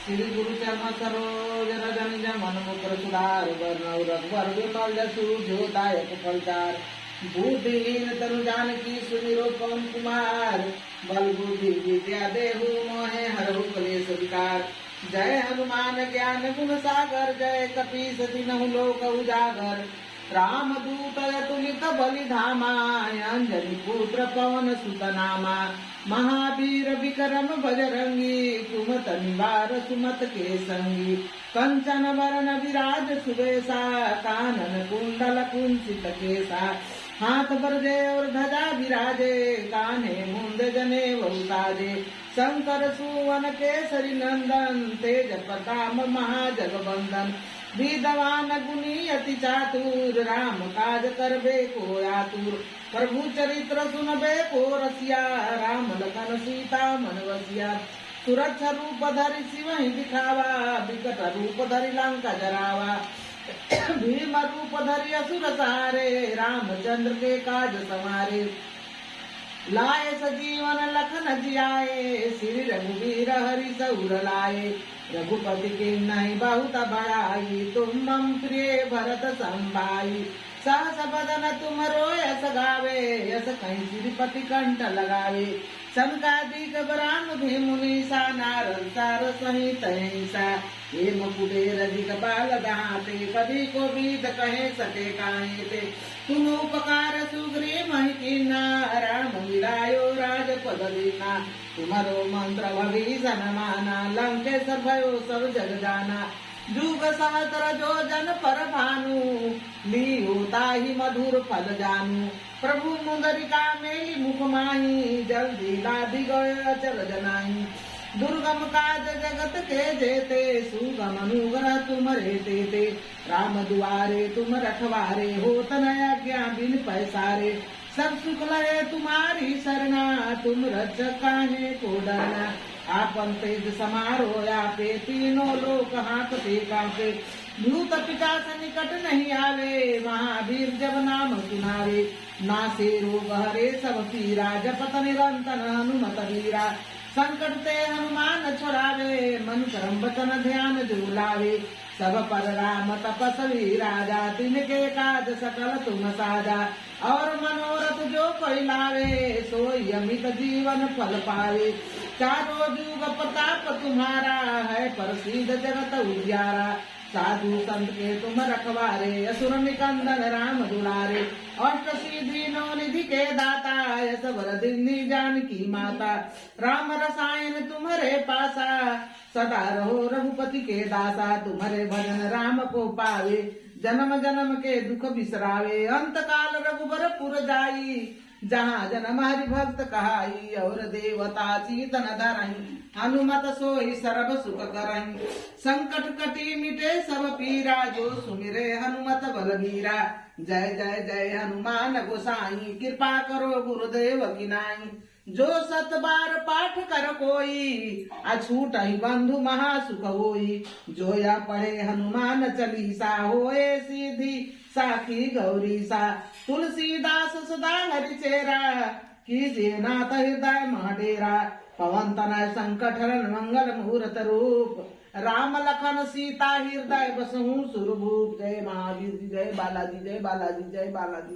श्री गुरु चरण सरोज रजन जमन मुकुर सुधार वर्णव रघुवर विमल जसु जोदायक फलचार बुद्धिहीन तनु जानकी सुमिरो पवन कुमार बल बुद्धि विद्या देहु मोहे हरहु क्लेश विकार। जय हनुमान ज्ञान गुण सागर जय कपीस तिनहु लोक उजागर। राम दूत अतुलित बलि धामा अंजनी पुत्र पवन सुत नामा। महावीर विक्रम बजरंगी कुमत निवार सुमत के संगी। कंचन वरण विराज सुबेसा कानन कुंडल कुंचित केसा। हाथ बरजे और ध्वजा विराजे कान्हे मुंद जने बहुसाजे। शंकर सुवन केसरी नंदन तेज प्रताप महाजगबंदन। विद्वान गुणी अति चातुर राम काज करबे को आतुर। प्रभु चरित्र सुनबे को रसिया राम लखन सीता मन बसिया। सुरक्षा रूप धरि सिवहि दिखावा विकट रूप धरि लंका जरावा। भीम रूप धरि असुर सारे रामचंद्र के काज संवारे। लाए सजीवन लखन जियाए श्री रघुवीर हरि सउर लाए। रघुपति के नहीं बहुत बड़ाई तुम मम प्रिय भरत संभाई। सहस बदन तुम रोयस गावे यस कहीं श्रीपति कंठ लगावे। सनकादिक ब्रह्म मुनीसा नारद सार सहित ऐसा। हे मुकुटेर अधिक बाल दहाते कभी को बीत कहे सके काहे। तुम उपकार सुग्रीव महि कीन्हा राम मिलायो राजपद दीना। तुम्हारो मंत्र भविष्य माना लंकेश्वर भयो सब जग जाना। जुग सहस्र जो जन पर भानु लियो ताहि मधुर फल जानू। प्रभु मुंदरिका मेली मुख माही जल्दी लादी गए अचल जनाई। दुर्गम काज जगत के जेते सुगम अनुग्रह तुम्हारे देते। राम दुआरे तुम रखवारे होत न आज्ञा बिन पैसारे। सब सुख लहे तुम्हारी सरना तुम रक्षक काहे को डरना। आपन तेज समारो आपे तीनों लोक हांकते कांपे। भूत पिशाच निकट नहीं आवे महावीर जब नाम सुनावे। नासे रोग हरे सब पीरा जपत निरंतर हनुमत वीरा। संकट ते हनुमान छुड़ावे मन कर्म वचन ध्यान जो लावे। सब पर राम तपस्वी राजा तिनके काज सकल तुम साजा। और मनोरथ जो कोई लावे सोई अमित जीवन फल पावे। चारों जुग प्रताप तुम्हारा है प्रसिद्ध जगत उजियारा। साधु संत के तुम रखवारे असुर निकंदन राम दुलारे। अष्ट सिद्धि नौ निधि के दाता यस वरदिनी जानकी माता। राम रसायन तुम्हारे पासा सदा रहो रघुपति के दासा। तुम्हारे भजन राम को पावे जन्म जन्म के दुख बिसरावे। अंत काल रघुबर पुर जाई जहाँ जन्म हरि भक्त कहाई। और देवता चीतन धरहि हनुमत सोई सर्व सुख करहि। संकट कटी मिटे सब पीरा जो सुमिरे हनुमत बलबीरा। जय जय जय हनुमान गोसाई कृपा करो गुरुदेव की नाई। जो सत बार पाठ कर कोई अछूट ही बंधु महासुख होई। जो या पढ़े हनुमान चालीसा होए सीधी साखी गौरी सा। तुलसीदास सदा हरि चेरा कीजिए नाथ हृदय महाडेरा। पवन तनय संकट हरण मंगल मुहूर्त रूप। राम लखन सीता हृदय बसहु सुरभूप। जय महावीर जी जय बालाजी जय बालाजी जय बालाजी।